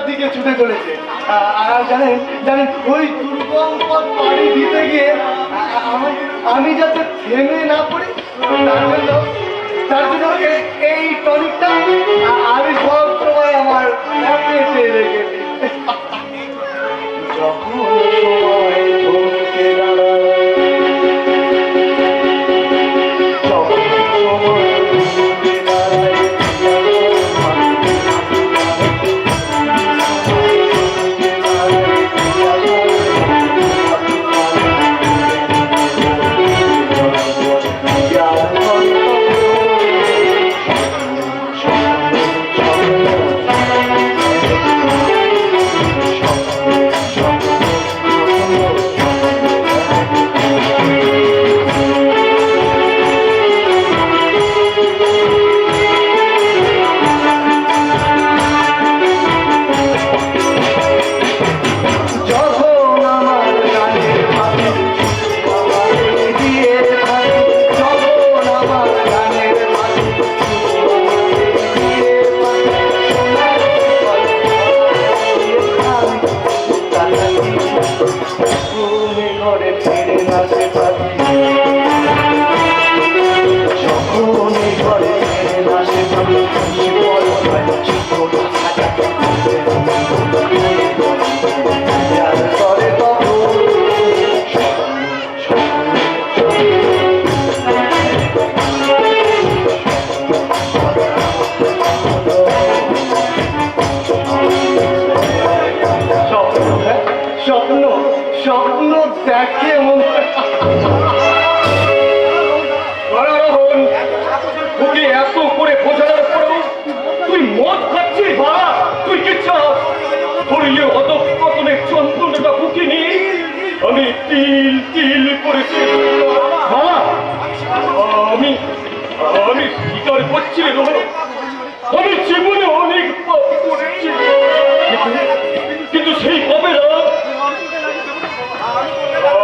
দিকে ছুটে চলেছে। আর জানেন জানেন ওই দুর্গম পথ পাড়ি দিতে গিয়ে আমি যাতে থেমে না পড়ি তার জন্য এই টনিকটা আমি সব সময় আমার পকেটে রেখে দিই। যখন সময় থমকে দাঁড়ায়, যখন সময় থমকে দাঁড়ায়, স্বপ্ন দেখে ওকে এত করে বোঝানোর পরেও তুই মদ খাচ্ছিস বাবা, তুই কি চাস তোর ইয়ে অধঃপতনের চন্দনটা বুকে নিয়ে আমি তিল তিল করেছি বাবা। আমি আমি স্বীকার করছি আমি জীবনে অনেক পাপ করেছি, কিন্তু সেই পাপেরা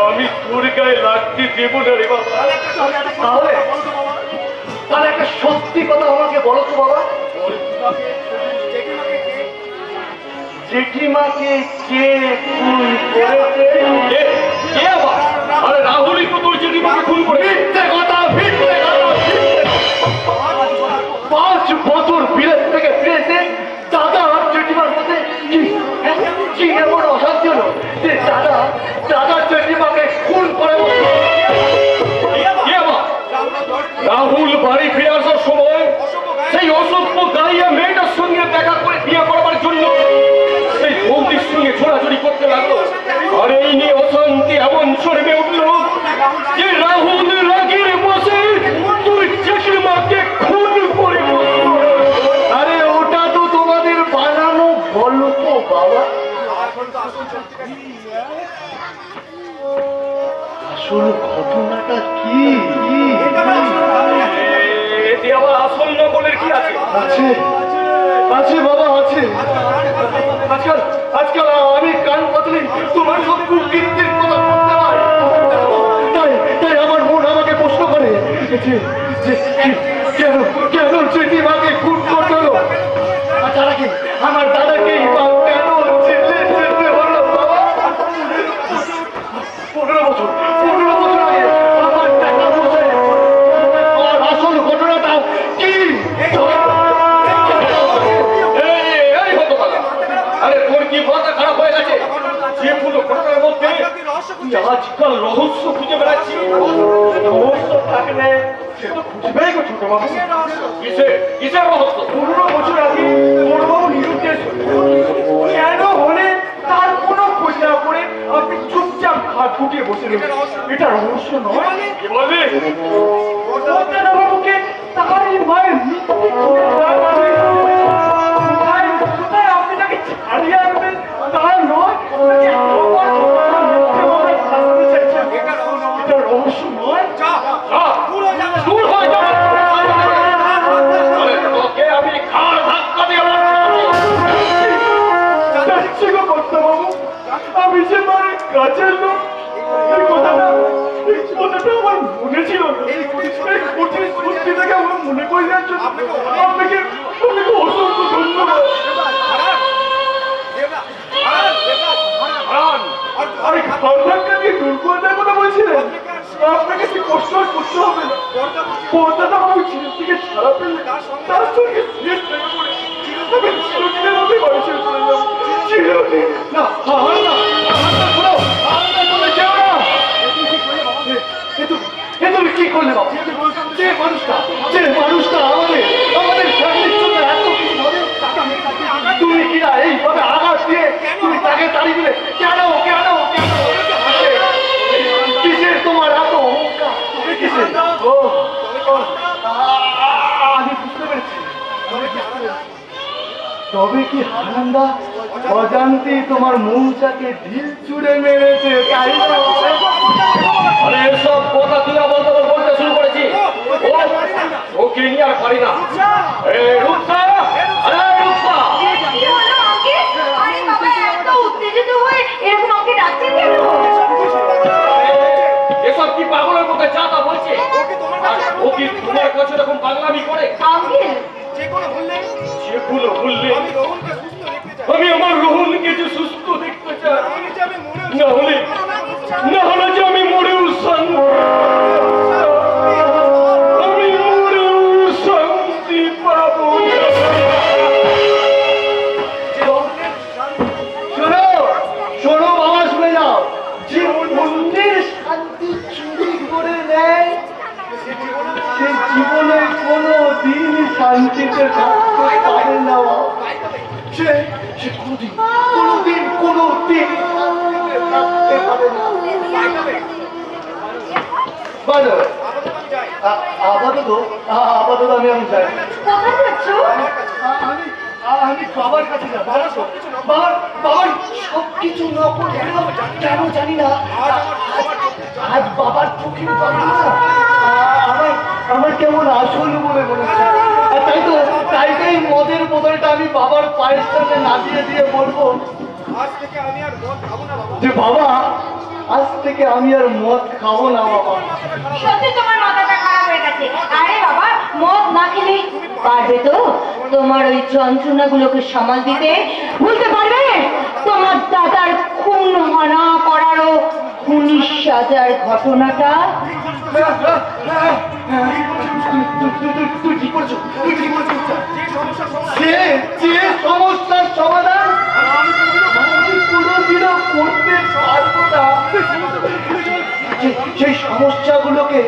আমি তোর গায়ে লাগতে দেব না রে বাবা। তাহলে তাহলে একটা সত্যি কথা আমাকে বলো তো বাবা, জেঠিমাকে কে খুন করেছে? কে আবার? আরে রাহুলই তো তোর জেঠিমাকে খুন করে। মিথ্যে কথা, মিথ্যে কথা। 5 বছর বিলেত থেকে ফিরেছে, দাদা আর জেঠিমার মধ্যে কি এমন অশান্তি হলো যে দাদা জেঠিমাকে খুন করে বসলো? রাহুল বাড়ি ফিরে আসার সময় সেই অসভ্য গাইয়া মেয়েটার সঙ্গে দেখা করে বিয়ে করবার জন্য সেই বৌদির সঙ্গে ছোড়াছড়ি করতে লাগলো। আর এই নিয়ে অশান্তি এমন চড়বে উঠল যে রাহুল রাগের বসে তুই জেঠিমাকে খুন করে বসলো। আরে ওটা তো তোমাদের বানানো গল্প বাবা, আসল ঘটনাটা কি? আসল নকলের কি আছে? আছে আছে বাবা, আছে। আজকাল আমি কান পাতলে তোমার সব কুকীর্তির কথা শুনতে পাই। তাই আমার মন আমাকে প্রশ্ন করে যে কেন কেন জেঠিমাকে খুন করতে হলো? তারাকে আমার দাদাকেই বা কেন যেতে হলো বাবা? 15 বছর আগে আমার টাকা বসে আর আসল ঘটনাটা কি? আরে তোর কি মাথা খারাপ হয়ে গেছে? যে কোনো ঘটনার মধ্যে আজকাল রহস্য খুঁজে বেড়াচ্ছি। রহস্য থাকলে সে তো খুঁজবেই গো ছোট বাবু। কিসের রহস্য? 15 বছর আগে বড়বাবু নিরুদ্দেশ কেন হলে তার কোনো খোঁজ না করে আপনি চুপচাপ হাত ফুটিয়ে বসে নেবেন, এটা রহস্য নয়? কি বলবি? বাবুকে তার মায়ের আপনি তাকে ছাড়িয়ে আনবেন তা নয়, এটা রহস্য নয়। আমি খাওয়ার ধাক্কা দিয়ে আমি যে মানে কাছের লোক, এই কথাটা আমার মনে ছিল না। এই কঠিন থেকে আমার মনে করে যাওয়ার জন্য আপনাকে অসংখ্য ধন্যবাদ। তবে কি হারান্দা অজান্তেই তোমার মৌচাকে ঢিল ছুঁড়ে মেরেছে, তাই না? আরে এসব কথা তুই বলতে বলতে শুরু করেছি। ওকে নিয়ে আর পারি না। রূপসা, আরে রূপসা, আরে বাবা, এত উত্তেজিত হয়ে এরকম আমাকে ডাকছেন কেন? এসব কি পাগলের মতো যা তা বলছে? আর ও কি তোমার কাছে এরকম পাগলামি করে? আঙ্কেল, যেগুলো বললে আমি আমার রোহনকে যে সুস্থ দেখতে চাই, না হলে যে আমি মরেও শান্তি, আমি মরেও শান্তি পাবো না। শোনো শোনো বাবা, শুনে যাও। যে মন্দির শান্তি চুরি করে নেয়, সে জীবনে কোনো দিন শান্তিতে থাকতে পারে না। সে সে কোনোদিন শান্তিতে থাকতে পারে না। বলো, আপাতত আমি যাই। কোথায় যাচ্ছ? আমি বাবার কাছে যাবো। বাবার সবকিছু নকল কেন জানি না। আজ বাবার চোখের বাবা আমার কেমন আসল বলে মনে হচ্ছে। তাই মদের বোতলটা আমি বাবার পায়ের সামনে নামিয়ে দিয়ে বলবো যে বাবা, আজ থেকে আমি আর মদ খাবো না। বাবা, সত্যি তোমার মাথাটা খারাপ হয়ে গেছে। আরে বাবা, মদ না খেলে পারবে তো তোমার ওই যন্ত্রণাগুলোকে সামাল দিতে? বলতে পারবে তোমার দাদার খুন হানা করারও খুনি সাজার ঘটনাটা? তুই ঠিক বলছো। যে সমস্যার সমাধান আমি কোনোদিনও করতে পারবো না, সেই সমস্যাগুলোকে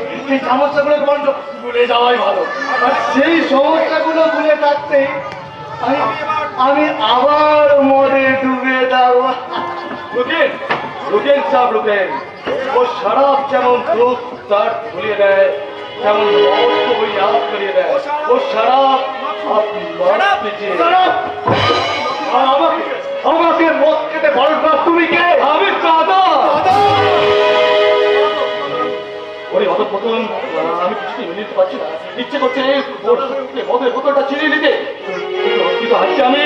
বরঞ্চ ভুলে যাওয়াই ভালো। আর সেই সমস্যাগুলো ভুলে থাকতে আমি আবার মরে ডুবে যাবো। রুকেন সাহেব, রুকেন। ও শরাব যেমন দুঃখ তার ভুলিয়ে দেয়, তেমন মস্ত ওই याद করিয়ে দেয়। ও শরাব আমাকে মদ খেতে বরণ কর। তুমি কে? আমি দাদা। ওরে অধঃপতন, আমি কিছুতেই মেনে নিতে পারছি না। ইচ্ছে করছে মদের বোতলটা ছিনিয়ে নিতে, কিন্তু হাসছি আমি।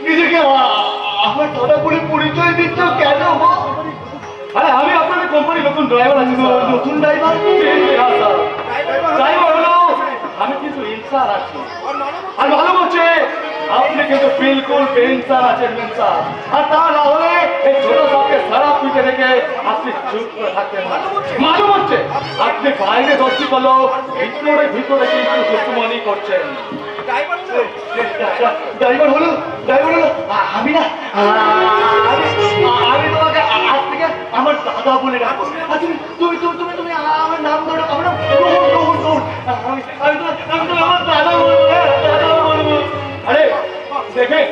নিজেকে আমার দাদা বলে পরিচয় দিচ্ছ কেন? আরে আমি আপনাদের কোম্পানির নতুন ড্রাইভার আছি। নতুন ড্রাইভার? ড্রাইভার হলো আমি, কিন্তু ইনসার আছি। আর মালুম হচ্ছে আপনি কিন্তু বিলকুল বেইনসার আছেন, বেইনসার। আর তা না হলে এই ছোট সাপকে খারাপ পিঠে রেখে আপনি চুপ করে থাকতেন না। মালুম হচ্ছে আপনি বাইরে দোস্তি করলো, ভিতরে কিন্তু দুশ্মনী করছেন। ড্রাইভার হলো আমি না। আমি তোমাকে আজ থেকে আমার দাদা বলে রাখবো। তুমি আমার নাম ধরো। আমার নাম রোহন। আমি তো আমার দাদা বলবো। দাদা বলবো। আরে देखें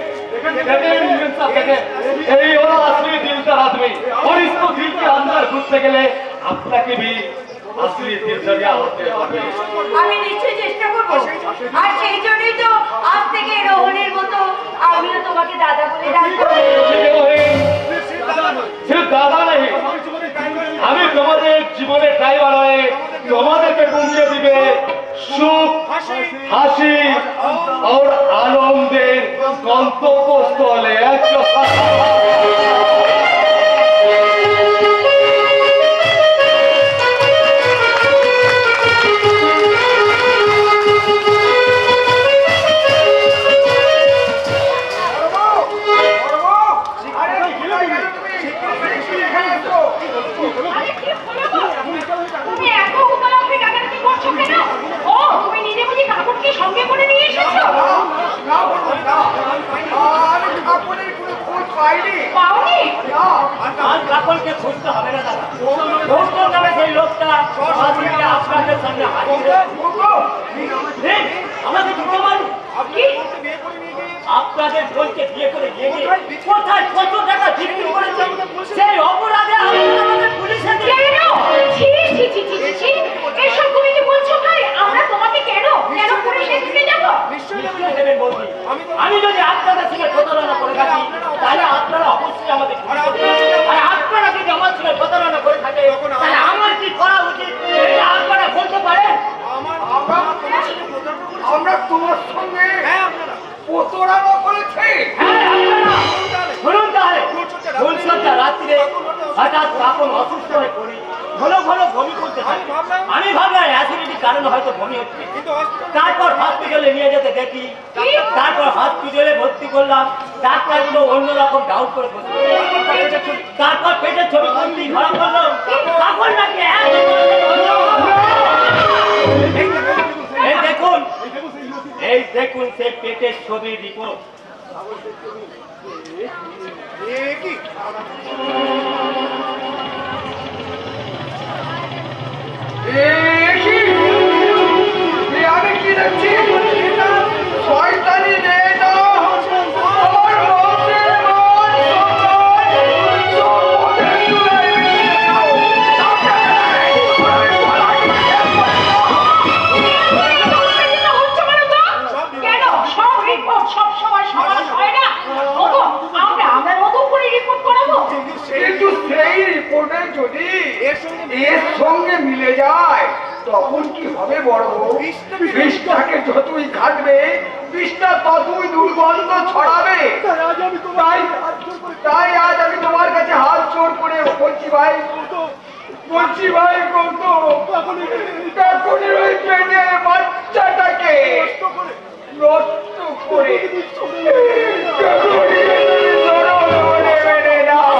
यही हो असली दिलदार आदमी। और इसको दिल के अंदर घुसने के लिए আপনাকে भी असली दिलदारिया होते হবে। আমি নিশ্চয়ই চেষ্টা করবো। আর সেই জন্যই তো আজ থেকে রোহনের মতো আমিও তোমাকে দাদা বলে ডাকবো। सिर्फ दादा नहीं, আমি তোমাদের জীবনে ড্রাইভার হয়ে তোমাদেরকে পৌঁছে দিবে সুখ, হাসি और আনন্দের গন্তব্যস্থলে। সঙ্গে করে নিয়ে এসেছো? পাওনি? কাপড়কে খুঁজতে হবে না দাদা। সেই লোকটা আপনাদের সামনে আমাকে ঢুকে মারুন। আপনাদের বোনকে বিয়ে করে নিয়ে গিয়ে কোথায় কত টাকা বিক্রি করেছে সেই অপরাধে আমাদের পুলিশে হঠাৎ কাপন অসুস্থ হয়ে পড়ি, ঘন ঘন বমি করতে থাকে। আমি ভাবলাম অ্যাসিডিটির কারণে হয়তো বমি হচ্ছে। তারপর হসপিটালে নিয়ে যেতে দেখি, তারপর হসপিটালে ভর্তি করলাম। ডাক্তার তো অন্যরকম ডাউট করে বসে। তারপর পেটের ছবি তুলতেই ধরা পড়লো কাপড় নাকি এই দেখুন সে পেটের ছবির রিপোর্ট। আমি কি দেখছি? শয়তানি মেয়েটা আমার বংশের মান সম্মান সব পথে তুলে দিয়েছিল। কেন সব রিপোর্ট সব সময় সমান হয় না? ওগো, আমরা আমরা নতুন করে রিপোর্ট করাবো। কিন্তু সেই রিপোর্টে যদি এর সঙ্গে মিলে যায় তখন কি হবে বড়? বিষটাকে যতই ঘাটবে বিষটা ততই দুর্গন্ধ ছড়াবে। তাই আজ আমি তোমার কাছে হাত জোড় করে বলছি ভাই গৌতম, কাকুনির ওই পেটে বাচ্চাটাকে নষ্ট করে কাকুনিকে তুমি জনগণে মেনে নাও।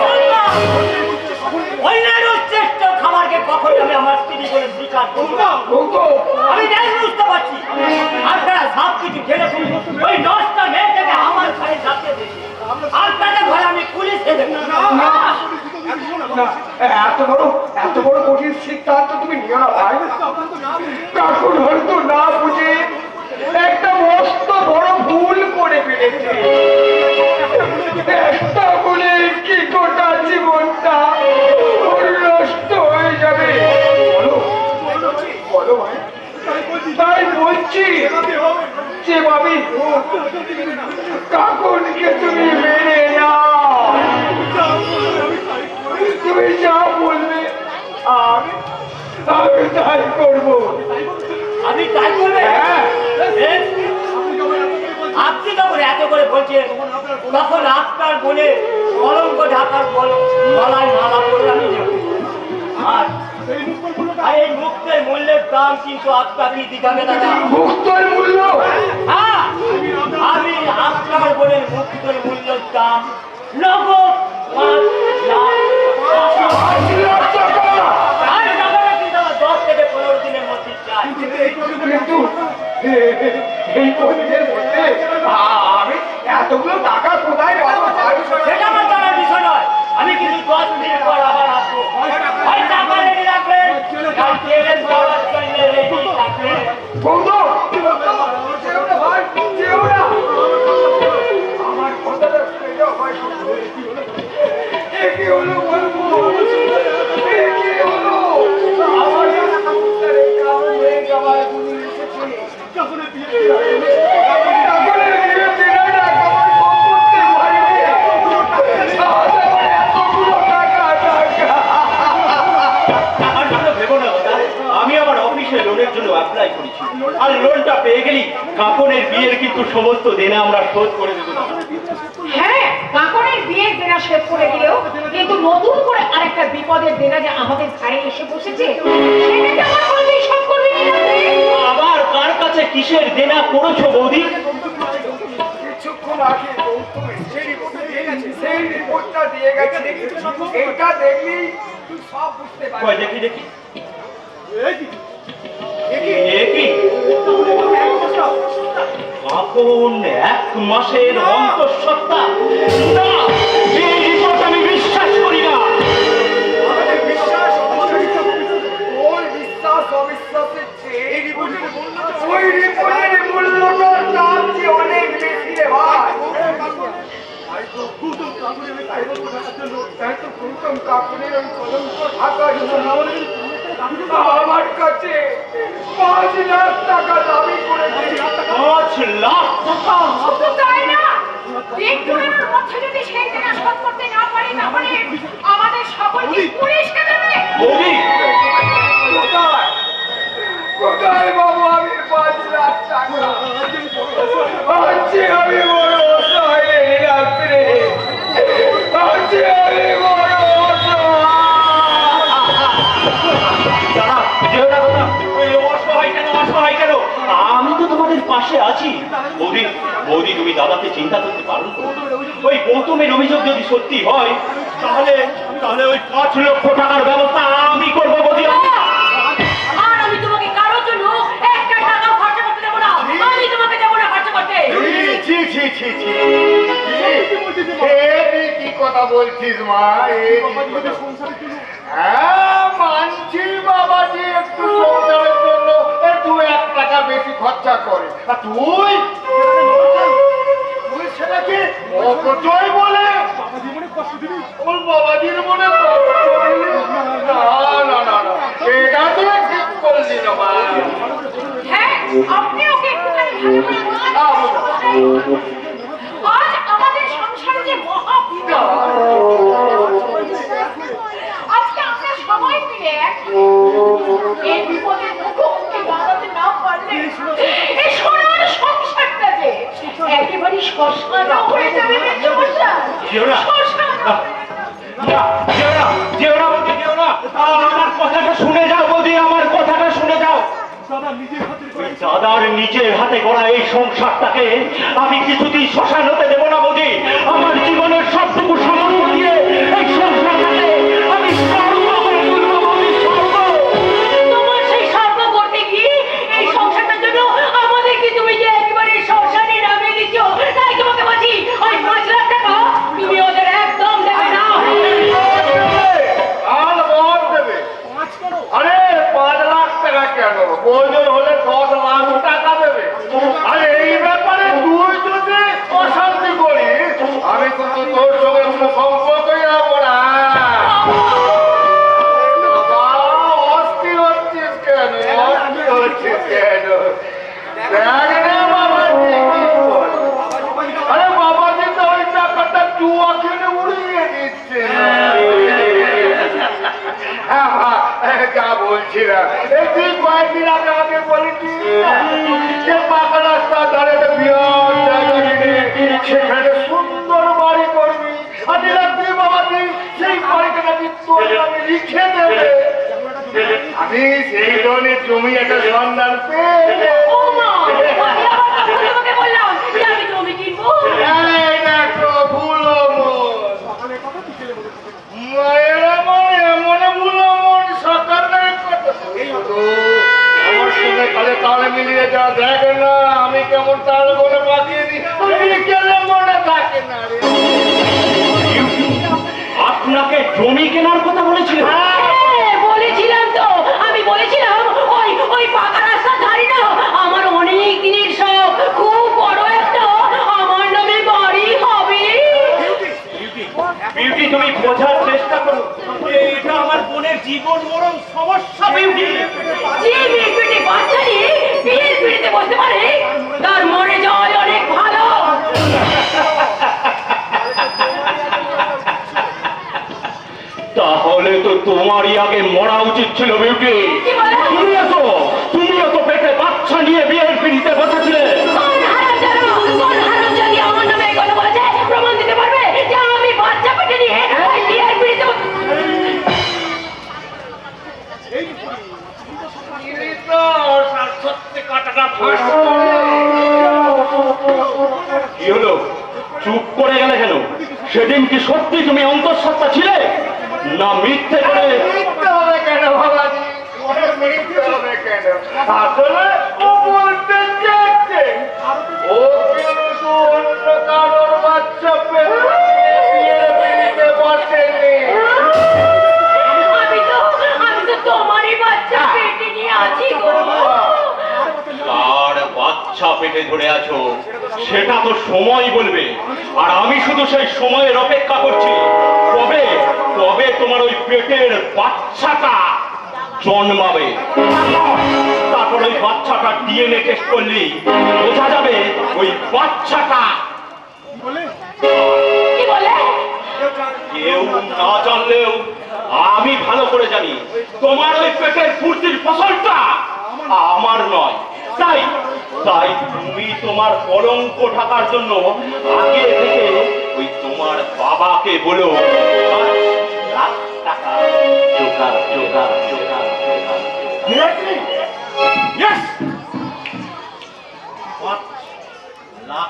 অন্যের উচ্ছিষ্ট খাবারকে কখন আমি আমার স্ত্রী বলে স্বীকার করব না। আমি জানি বুঝতে পারছি আপনারা সব কিছু ঢেলে শুনে ওই 10টা মেয়েটাকে আমার ঘরে ঢাকিয়ে দিয়েছি। আপনাদের ঘরে আমি পুলিশে দেবো না, এত বড় কঠিন সিদ্ধান্ত তুমি নিও না ভাই। কাকুন হয়তো না বুঝে একটা মস্ত বড় ভুল করে ফেলেছে। একটা ভুলে কি গোটা জীবনটা ওর নষ্ট হয়ে যাবে। বলো ভাই, তাই বলছি যেভাবে হোক কাকুনকে তুমি মেনে নাও। তুমি যা বলবে আমি তাই করবো। আমি তাই করবে। হ্যাঁ। আপনি যখন এত করে বলছেন তখন আপনার বলে কলঙ্ক ঢাকার গলায় মালা করে আমি নেব। আর এই মুক্তের মূল্যের দাম কিন্তু আপনাকে দিতে হবে দাদা। মুক্তর মূল্য? হ্যাঁ, আমি আপনার বলে মুক্তের মূল্যের দাম নগদ 5 লাখ। 5 লাখ টাকা? আর টাকাটা কিন্তু আমার 10 থেকে 15 দিনের মধ্যে চাই। কিন্তু এই কদিনের মধ্যে আমি এতগুলো টাকা কোথায় পাবো? সেটা আমার জানার বিষয় নয়। আমি কিন্তু 10 দিন পর আবার আসবো। ওই টাকা রেডি রাখবেন, কাল ট্রেনে যাওয়ার জন্য রেডি থাকবেন। গৌতম, যেও না ভাই, যেও না। আমার কথাটা শুনে যাও ভাই। এ কি হলো বলবো? এ কি হলো? আমার কাকুরে কাম হয়ে যাওয়ার গুলি এসেছে। কাকুরের বিয়ে দিনে না কাকুর সম্পত্তি পাইবে। আজ আমার এতগুলো টাকা। টাকার জন্য ভেবো না দাদা, আমি আমার অফিসে লোনের জন্য অ্যাপ্লাই করেছি। আর লোনটা পেয়ে গেলি কাপনের বিয়ের কিন্তু সমস্ত দেনা আমরা শোধ করে দেবো দাদা। হ্যাঁ, কাকনের বিয়ের দেনা শোধ করে দিলেও কিন্তু নতুন করে আরেকটা বিপদের দেনা যে আমাদের ঘাড়ে এসে বসেছে সেটাকে আমার বলতেই শোধ করবে কি না? আবার কার কাছে কিসের দেনা করেছো বৌদি? কিছুক্ষণ আগে গৌতম সেই রিপোর্টটা দিয়ে গেছে। এটা দেখলি তুই সব বুঝতে কই পারবি। দেখি এ কি? কাপন 1 মাসের অন্তঃসত্ত্বা? না, এই রিপোর্ট আমি বিশ্বাস করি না। আমাদের বিশ্বাস ওর বিশ্বাস অবিশ্বাসের চেয়ে ওই রিপোর্টের মূল্যটার দাম যে অনেক বেশি রে ভাই। তাই তো গৌতম কাকুরের ওই কলঙ্ক ঢাকার জন্য আমার কাছে 5 লাখ টাকা দাবি করেছে। 5 লাখ টাকা? শুধু তাই না, দিনগুলোর মধ্যে যদি সেই দেনা শোধ করতে না পারি তাহলে আমাদের সকলকে পুলিশকে দেবে। বৌদি, কোথায় বাবু আমি 5 লাখ টাকা? আজকে আমি বড় অসহায় রে রাত্রে। আজকে আমি বড় অসহায়। আমাকে চিন্তা করতে পারুন ওই গৌতমের অভিযোগ যদি সত্যি হয় তাহলে তাহলে ওই 5 লক্ষ টাকার ব্যবস্থা আমি করবো বৌদি। আর আমি তোমাকে কারোর জন্য একটা টাকা খরচা করতে দেবো না, আমি তোমাকে দেবো না খরচা করতে। ছি ছি ছি ছি কি কথা বলছিস মা? হ্যাঁ মানছি বাবাজি একটু সংসারের জন্য একটু 1 টাকা বেশি খরচা করে, আর তুই সেটাকে অপচয় বলে ওর বাবাজির মনে কষ্ট দিলি? না না না না, এটা তুই ঠিক করলি না মা। হ্যাঁ, আপনি ওকে একটুখানি ভালো করে বলুন। আজ আমাদের সংসারে যে মহাবিপদ, আজকে আমরা সবাই মিলে এই বিপদের মুখোমুখি দাঁড়াতে না পারলে এই সোনার সংসারটা যে একেবারে শ্মশান হয়ে যাবে। আমার কথাটা শুনে যাও বৌদি, আমার কথাটা শুনে যাও। দাদার নিজের হাতে গড়া এই সংসারটাকে আমি কিছুতেই শ্মশান হতে দেবো না বৌদি। আমার জীবনের সবটুকু সমর্থ দিয়ে এই সংসারটাকে আমি স্বর্গ করে তুলবো বৌদি, স্বর্গ। তোমার সেই স্বর্গ করতে গিয়ে এই সংসারটার জন্য আমাদেরকে তুমি যে একেবারে শ্মশানে নামিয়ে দিচ্ছ, তাই তোমাকে বলছি ওই 5 লাখ টাকা তুমি ওদের একদম দেবে না। আর বল দেবে? আরে 5 লাখ টাকা কেন, প্রয়োজন হলে 10 লাখ টাকা দেবে। আরে এই ব্যাপারে তুই যদি অশান্তি করিস আমি কিন্তু তোর সঙ্গে কোনো সম্পর্কই রাখবো না। অস্থির হচ্ছিস কেন? অস্থির হচ্ছিস কেন? দেখ রে বাবাজি কি বলে। আরে বাবাজি তো ওই টাকাটা জুয়া খেলে উড়িয়ে দিচ্ছে। যা বলছিলাম তুই কয়েকদিন আগে আমাকে বলেছিস যে পাকা রাস্তার ধারে বিরাট জায়গা কিনে সেখানে সুন্দর বাড়ি করবি, আর তুই বাবাজি সেই বাড়িটা নাকি তোর নামে লিখে দেবে। আমি সেই ধরনের জমি একটা সন্ধান পেয়ে ও মা, আমি আবার কখন তোমাকে বললাম যে আমি জমি কিনবো? এই দেখো ভুলো মায়েরা মনে ভুলো মন সকালের কথা আমার সঙ্গে কালে তালে মিলিয়ে যা দেখে না আমি কেমন তাল বলে পাঠিয়ে দিই বিকেলে মনে থাকে না রে। আপনাকে জমি কেনার কথা বলেছিল? হ্যাঁ, বলেছিলাম তো, আমি বলেছিলাম ওই পাকা রাস্তার ধারে না আমার অনেক দিনের শখ, খুব বড় একটা আমার নামে বাড়ি হবে। বিউটি তুমি বোঝার চেষ্টা করো, এটা আমার বোনের জীবন মরণ সমস্যা বিউটি। যে মেয়ে পেটে বাচ্চা নিয়ে বিয়ের পিড়িতে বসতে পারে তার মরে যাওয়াই অনেক ভালো। তাহলে তো তোমারই আগে মরা উচিত ছিল বিউটি। কি বলে? তুমিও তো পেটে বাচ্চা নিয়ে বিয়ের পিড়িতে বসেছিলে। কোন হারামজাদি আমার নামে এই কথা বলেছে? প্রমাণ দিতে পারবে যে আমি বাচ্চা পেটে নিয়ে ওই বিয়ের পিড়িতে সত্যি কাটাটা ফাঁস কি হলো, চুপ করে গেলে কেন? সেদিন কি সত্যি তুমি অন্তঃসত্ত্বা ছিলে, না মিথ্যে করে? মিথ্যে হবে কেন বাবাজি, মিথ্যে হবে কেন? আসলে ও বলতে চাইছে ও কিন্তু অন্য কারোর বাচ্চা পেয়ে বিয়ের পিড়িতে বসেনি। আমি তো তোমারই বাচ্চা পেটে নিয়ে আছি গো। কার বাচ্চা পেটে ধরে আছো সেটা তো সময় বলবে, আর আমি শুধু সেই সময়ের অপেক্ষা করছি কবে কবে তোমার ওই পেটের বাচ্চাটা জন্মাবে। তারপর ওই বাচ্চাটা ডিএনএ টেস্ট করলেই বোঝা যাবে ওই বাচ্চাটা। কি বলে? কেউ না জানলেও আমি ভালো করে জানি তোমার ওই পেটের ফুর্তির ফসলটা আমার নয়। তাই তাই তুমি তোমার কলঙ্ক ঢাকার জন্য আগে থেকে ওই তোমার বাবাকে বলো 5 লাখ টাকা জোগাড় জোগাড় জোগাড় জোগাড়। Yes! 5 লাখ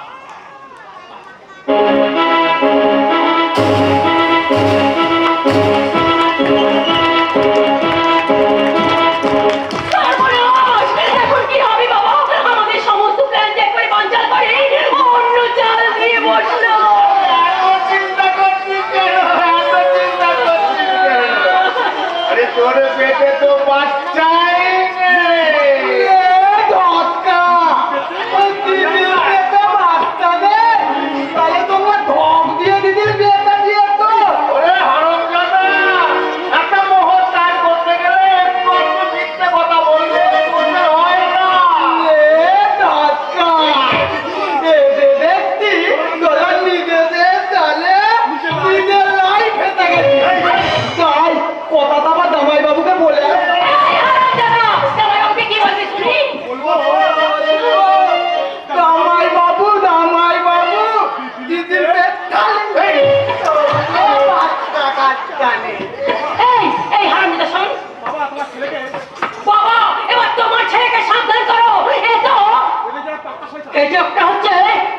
এটা একটা হচ্ছে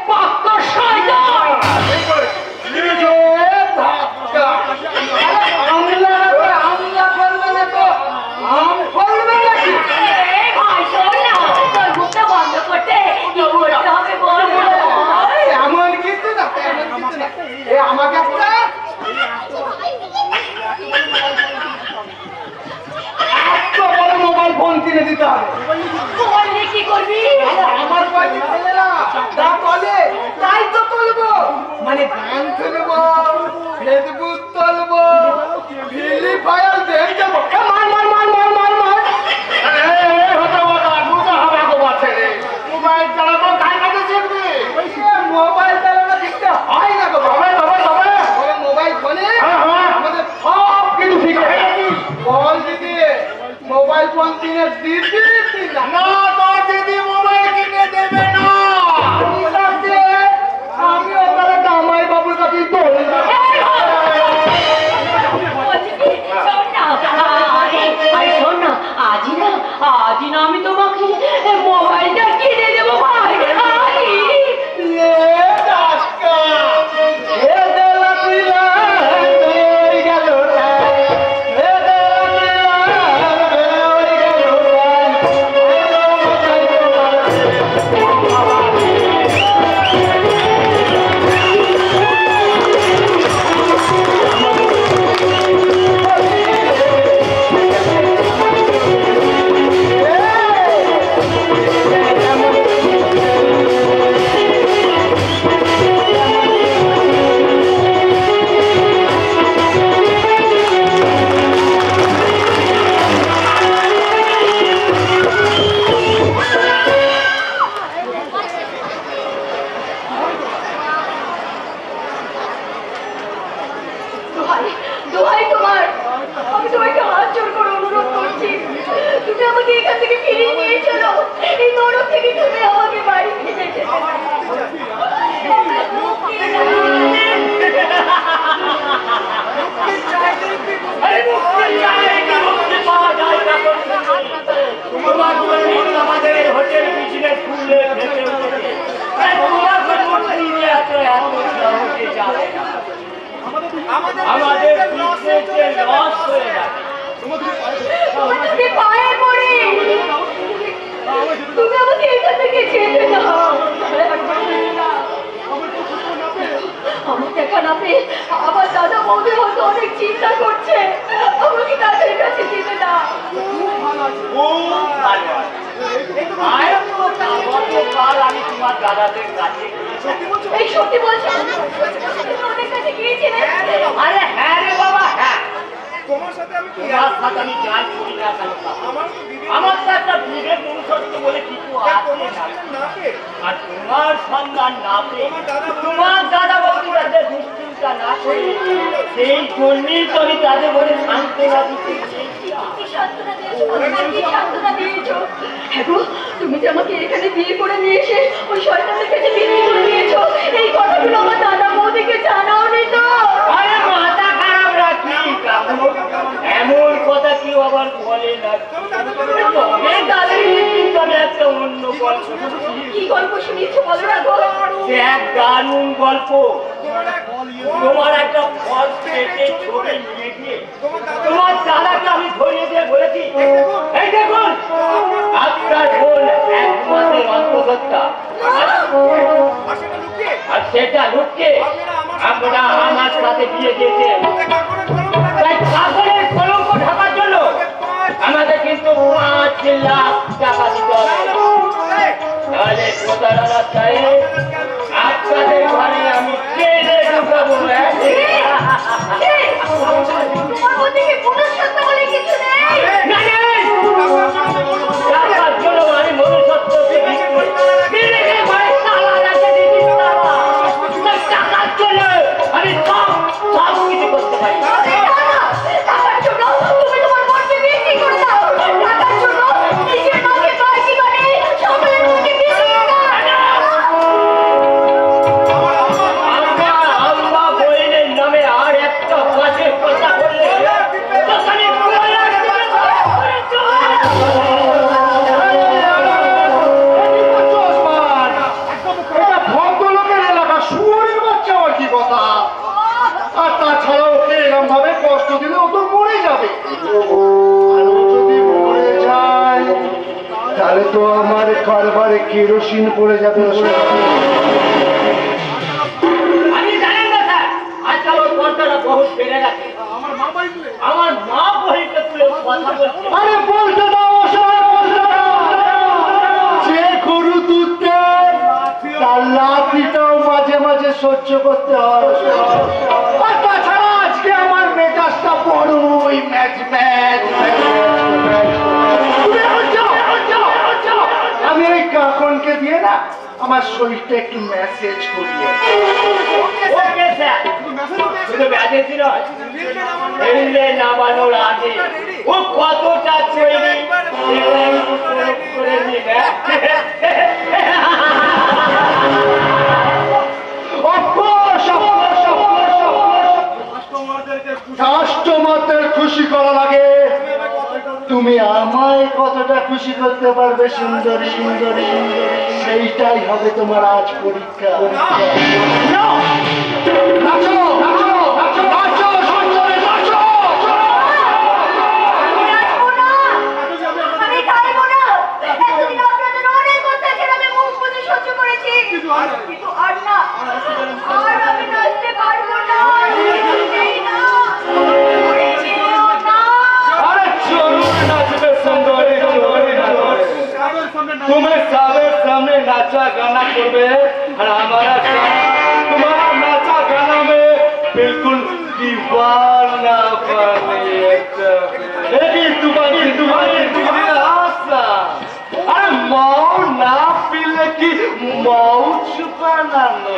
পাক্কা শয়তান। আমলা করবে না তো আম করবে নাকি? এই ভাই শোন না, তোর মুখটা বন্ধ করতে কি করতে হবে বল। এমন কিছু না, এমন কিছু না। এ আমাকে একটা এত বড় মোবাইল ফোন কিনে দিতে হবে। বললে কি করবি? আমার বাড়ি ছেলেরা যা বলে তাই তো তুলবো, মানে গান তুলবো, ফেসবুক তুলবো, ফ্রি ফায়ার দেখ যাবো। মার মার মার মার মার মার। মোবাইল চালানো কার কাছে শিখবি? মোবাইল চালানো শিখতে হয় না গো বাবা। ওই মোবাইল ফোনে আমাদের সব কিছু ঠিক আছে। বল দিদি মোবাইল ফোন কিনে দিবি না? তোর দিদি মোবাইল কিনে দেবে না। আমি ওখানে জামাই বাবুর কাছেই চলে যাবো। শোন না, আরে শোন না, আজই না আমি তোমাকে মোবাইলটা কিনে দেবো ভাই। আজই। দোহাই তোমার, আমি তোমাকে হাত জোড় করে অনুরোধ করছি, তুমি আমাকে এখান থেকে ফিরিয়ে নিয়ে চলো। এই নরক থেকে তুমি আমাকে বাড়ি নিয়ে যেতে আমাদের হোটেল বিজনেস খুললে ভেসে উঠেছে। আমাদের বিজনেসে লস হয়ে যাবে। তুমি পায়ে পড়ি, তুমি আমাকে এখান থেকে যেতে দাও। আমার দেখা না পেয়ে আমার দাদা বৌদি হয়তো অনেক চিন্তা করছে, আমাকে তাদের কাছে যেতে দাও। গতকাল আমি তোমার দাদাদের কাছে এই সত্যি বলছো? তুমি ওদের কাছে গিয়েছিলে? আরে হ্যাঁ রে বাবা, হ্যাঁ তোমার সাথে আমি কি তোমার সাথে আমি যাই করি না কেন, আমার তো একটা বিবেক মনুষ্যত্ব বলে কিছু আছে না। না পেয়ে আর তোমার সন্ধান না পেয়ে তোমার দাদা বাবুরা যে দুশ্চিন্তা না করে, সেই জন্যই তো আমি তাদের বলে সান্ত্বনা দিতে চেয়েছিলাম। কি সান্ত্বনা দিয়েছো বলো, কি সান্ত্বনা দিয়েছো? হ্যাঁ গো, তুমি যে আমাকে এখানে বিয়ে করে নিয়ে এসে ওই শয়তানের কাছে বিয়ে করে নিয়েছো, এই কথাগুলো আমার দাদা বৌদিকে জানাওনি তো? আরে মাথা খারাপ রাখি, এমন কথা কেউ আবার বলে না। তবে তাদের কিন্তু আমি একটা অন্য গল্প শুনেছি। কি গল্প শুনিয়েছো বলো না গো? সে এক দারুণ গল্প। তোমার একটা ফল পেটে ছবি নিয়ে গিয়ে তোমার দাদাকে আমি ধরিয়ে দিয়ে বলেছি, এই দেখুন আপনার বোন 1 মাসের অন্তঃসত্ত্বা, আর সেটা লুকিয়ে আপনারা আমার সাথে বিয়ে দিয়েছেন। তাই কাগজের কলঙ্ক ঢাকার জন্য আমাদের কিন্তু 5 লাখ টাকা দিতে হবে। তাহলে প্রতারণা চাই আপনাদের ঘরে আমি ট্রেনে ঢুকাবো। তোমার মধ্যে কি মনুষ্যত্ব বলে কিছু নেই? টাকার জন্য আমি মনুষ্যত্বকে বিক্রি ঘরে তালা লাগিয়ে দিয়েছি। টাকার জন্য আমি সব কিছু করতে পারি। টাকার জন্য তুমি তোমার বোনকে বিক্রি করে দাও, টাকার জন্য নিজের মাকে বাড়ি করে সকলের মধ্যে বিক্রি দাও। আম্মা বইনের নামে আর একটা কাজের কথা বললে তাহলে তো আমার কারবারে কেরোসিন পড়ে যাবে। আমি জানেন না স্যার, আজকাল ওর পর্দাটা বহুত বেড়ে গেছে। আমার মা বহিকে তুলে কথা বলছে। আরে বলতে দাও, যে গরু দুধ দেয় তার লাঠিটাও মাঝে মাঝে সহ্য করতে হয়। আর তাছাড়া আজকে আমার মেজাজটা বড়ই ম্যাচ ম্যাচ। আমি ওই কাকনকে দিয়ে না আমার শরীরটা একটু মেসেজ করিয়ে। ওকে স্যার, শুধু ব্যাজের দিন এলে নামানোর আগে ও কতটা তৈরি করে নিবে। কাস্টমারদের খুশি করা লাগে, তুমি আমায় কতটা খুশি করতে পারবে সুন্দরী সুন্দরী সুন্দরী, সেইটাই হবে তোমার আজ পরীক্ষা। নাচো, নাচো, নাচো, নাচো, সুন্দরী, নাচো। আমি নাচবো না, আমি গাইবো না। এতদিন আপনাদের অনেক অত্যাচার আমি মুখ বুজে সহ্য করেছি, কিন্তু আর না, আর আমি নাচতে পারবো না। কিছুতেই না, করেছিও না। আরে জরুর নাচবে সুন্দরী, জরুর নাচবে। তুমি সবের সামনে नाचा गाना করবে আর हमारा तुम्हारा नाचा गाना में बिल्कुल दीवाना बनिएगा। लेकिन तुम्हारी आशा अरे माओ ना पीले की मौज বানানো,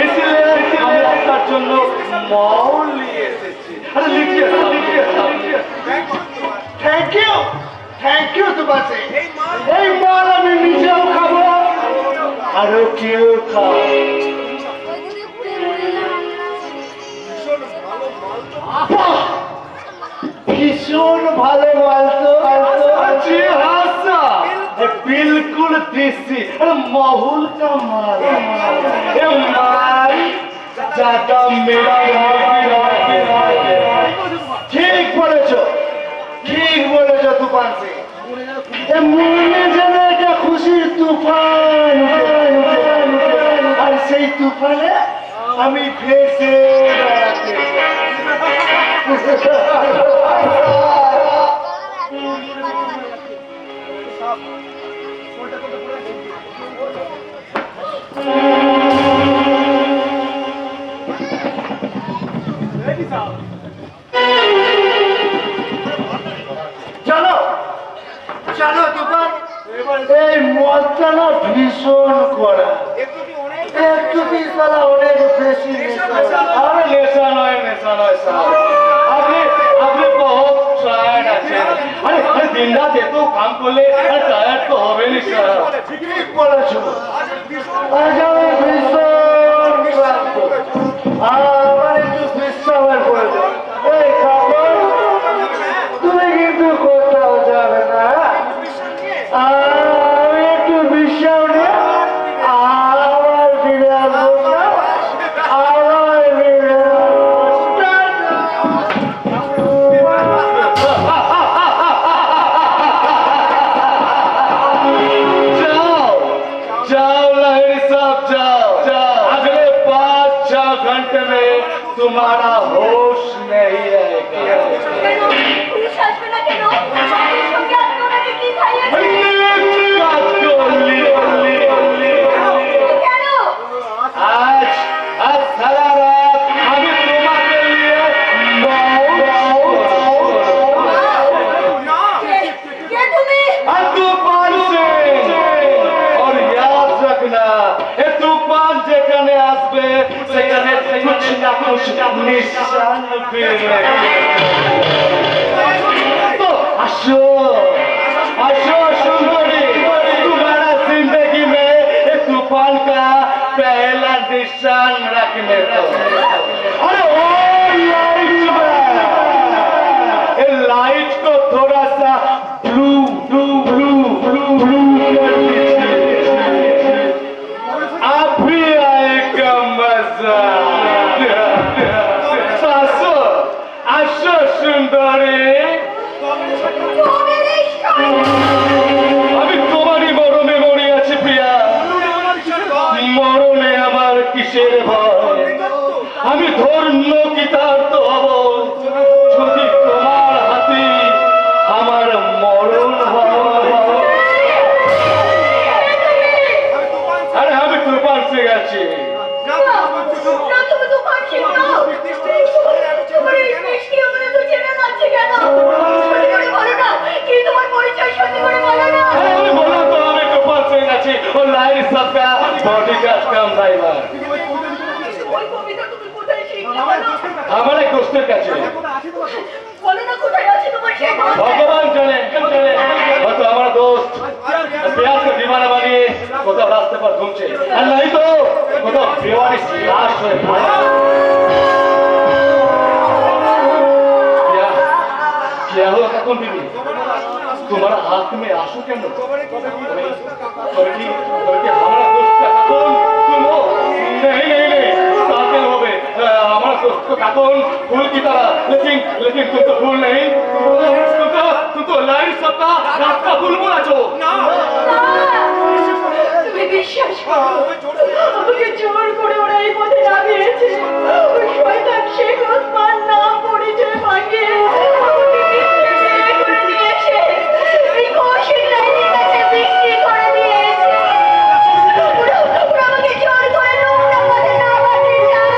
इसलिए আমরা তার জন্য মাও নিয়ে এসেছি। আরে লিখিয়ে দাও, লিখিয়ে দাও। থ্যাংক ইউ, থ্যাংক ইউ তোমার। এই মাল আমি নিজেও খাবো, আরো কেউ খাও। ভীষণ ভালো মাল তো। जी हाँ साहब, ये बिल्कुल देसी अरे माहौल का माल। ये माल ज्यादा मेरा ঠিক বলেছো, ঠিক বলেছো তুফান সিং। মনে যেন একটা খুশির তুফান আর সেই তুফানে আমি ভেসে বেড়াতে জানো, জানো তুফান, এই মদটা না ভীষণ কড়া, একটু পিছালা অনেক বেশি নেশা। अरे नेशा नय साहब, আপনি बहुत টায়ার্ড আছেন। আরে দিন রাত এত কাম করলে আর টায়ার্ড তো হবেনই স্যার। ঠিক বলেছো, আজ আমি ভীষণ ক্লান্ত, আমার একটু বিশ্রামের প্রয়োজন। এই কাপড় তুমি কিন্তু কোথাও যাবে না, আমি একটু বিশ্রাম নিয়ে আবার ফিরে আসবো, আবার ফিরে जाओ जाओ लहरी साहब, जाओ जाओ। अगले 5-6 घंटे में तुम्हारा होश नहीं आएगा। কেন পুলিশ আসবে না কেন? আমাদের সঙ্গে আপনাকে কি খাইয়েছে? কেন? आज सारा रात আমি তোমাকে নিয়ে কে তুমি? तूफान से। और याद रखना ये तूफान যেখানে আসবে সেখানে कुछ ना कुछ निशान ফিরবে। तो আসো আসो सुंदरी, तुम्हारा जिंदगी में ये तूफान का पहला निशान रखने दो। अरे ओ लाइट में ये लाइट को थोड़ा सा blue blue blue blue blue कर दीजिए, अब भी आएगा मजा। আসো আসো সুন্দরী। তুমি নিষ্ঠুর। Bodyguard cum driver. ওই কবিতা তুমি কোথায় শিখলে বলো? আমার এক দোস্তের কাছে। বলো না কোথায় আছে তোমার সেই দোস্ত? ভগবান জানে, হয়তো আমার দোস্ত পেঁয়াজকে বিমানে বানিয়ে কোথাও রাস্তা পর ঘুমছে, আর নাই তো কোথাও বেওয়ারিশ লাশ হয়ে পড়ে। क्या हुआ कौन बीबी? तुम्हारा हाथ में आंसू क्या नो? हमारा दोस्त का कौन तुम हो? नहीं कातिल हो गए। हमारा दोस्त का कौन फूल की तरह, लेकिन तुम तो फूल नहीं, तुम तो लाइन सबका रात का बुलबुल छो। তুমি বিশ্বাস করো, আমাকে জোর করে ওরা এই পথে নামিয়েছে। ওই শয়তান শেখ ওসমান নাম পরিচয় ভাঙিয়ে আমাকে বিক্রি করে দিয়েছে। এই কৌশিক রানীর কাছে বিক্রি করে দিয়েছে। ওরা আমাকে জোর করে নোংরা পথে নামাতে চায়।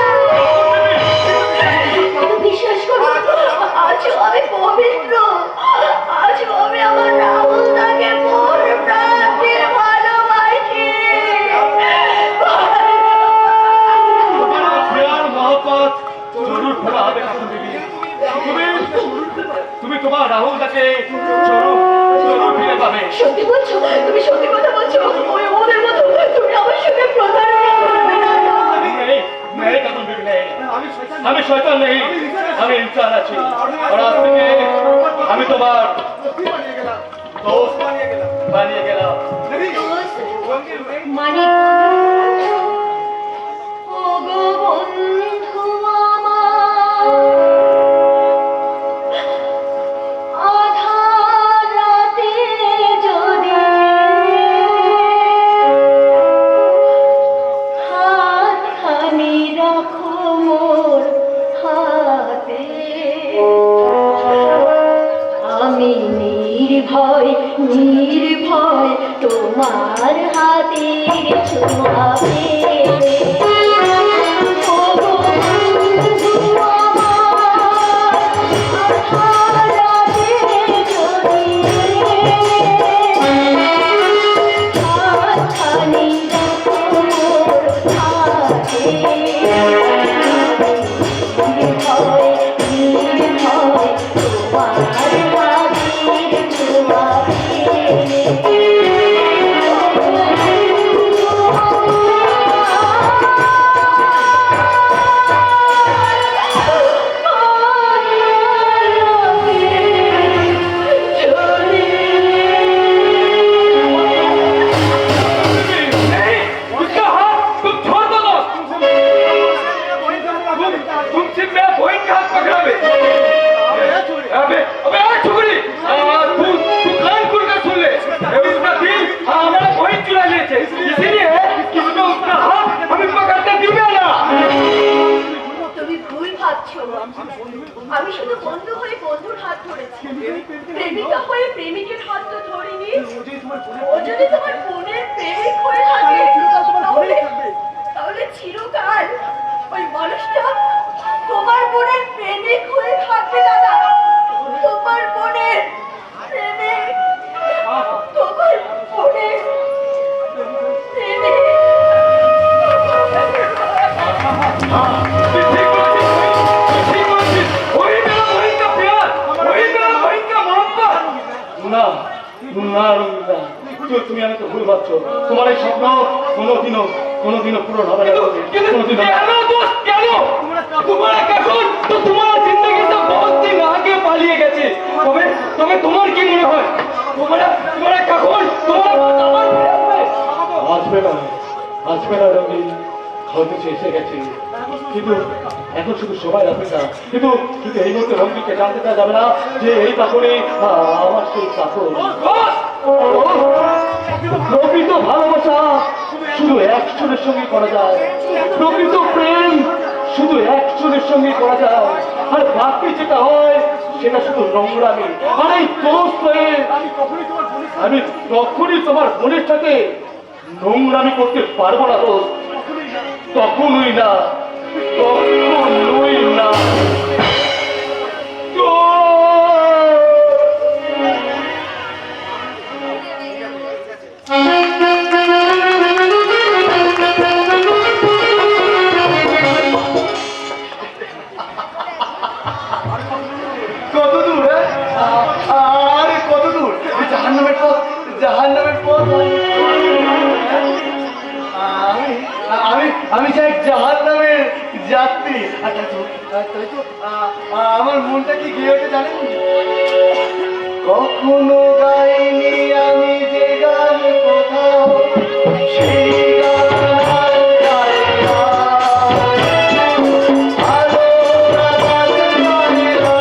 কিন্তু বিশ্বাস করো, আজও আমি পবিত্র, আজও আমি আমার রাহুল তাকে মন প্রাণ দিয়ে ভালোবাসি। प्यार मोहब्बत जरूर भरा হবে কাকুন বিবি। তুমি তোমার রাহুল কাছে জরুর ফিরে পাবে। সত্যি বলছো? তুমি সত্যি কথা বলছো? ওই ওদের মতো তুমি আমার সঙ্গে প্রতারণা করবে না? नहीं কাকুন বিবি नहीं, আমি শয়তান নেই, আমি ইনসান আছি। আর আজ থেকে আমি তোমার দোস্ত বানিয়ে গেলাম। মানে ও গো বন্ধু আমার, আধার রাতে যদি হাতখানি রাখো মোর হাতে, আমি নির্ভয় তোমার হাতের ছোঁয়া পেয়ে। ও গো বন্ধু আমার, আধার রাতে যদি হাতখানি রাখো মোর হাতে, নির্ভয় তোমার হাতের ছোঁয়া পেয়ে। उसका हाथ तुम छोड़ दो दोस्त। तुम सिर्फ मेरा बहन का हाथ पकड़ा बे। अबे आ छोकरी, तू कान खोल कर सुन ले। उसका दिल हमारा बहन चुरा लिए थे, इसीलिए किसने उसका हाथ हमें पकड़ते दिया ना। তুমি ভুল ভাবছো, আমি শুধু বন্ধু হয়ে বন্ধুর হাত ধরেছি, প্রেমিকা হয়ে প্রেমিকের হাত তো ধরিনি। ও যদি তোমার বোনের প্রেমিক হয়ে থাকে তাহলে চিরকাল ওই মানুষটা তোমার বোনের প্রেমিক হয়ে থাকবে। দাদা, তোমার বোনের প্রেমিক, তোমার বোনের প্রেমিক। वही मेरा बहन का प्यार, वही मेरा बहन का मोहब्बत। ना না রঙ্গিতা, তুমি আমাকে ভুল ভাবছো। তোমার এই স্বপ্ন কোনোদিনও পূরণ হবে না। কোনোদিনও কেন দোস্ত, কেন তোমার কখন তো তোমার জিন্দগি সব বহুত দিন আগে পালিয়ে গেছে। তবে তোমার কি মনে হয় তোমার কখন তোমার আবার ফিরে আসবে? আসবে না রঙ্গি, হয়তো সে এসে গেছে, কিন্তু এখন শুধু সবাই আসবে না। কিন্তু এই মুহূর্তে রঙ্গিকে জানতে দেওয়া যাবে না যে এই কাপড়ে আমার সেই কাপড়। প্রকৃত ভালোবাসা শুধু একজনের সঙ্গে করা যায়, প্রকৃত প্রেম শুধু একজনের সঙ্গে করা যায়, আর বাকি যেটা হয় সেটা শুধু নোংরামি। আর এই দোষ হয়ে আমি কখনই তোমার বোনের সাথে নোংরামি করতে পারবো না দোষ, তখনই না, তখনই না। নামের পথ আমি চাই জাহান নামের যাত্রী। আচ্ছা তাই তো আমার মনটা কি গিয়ে ওঠে জানেন? কখনো গাইনি আমি যে গান কোথাও, সেই গান আর গাই না। আলো প্রাণ গায় না।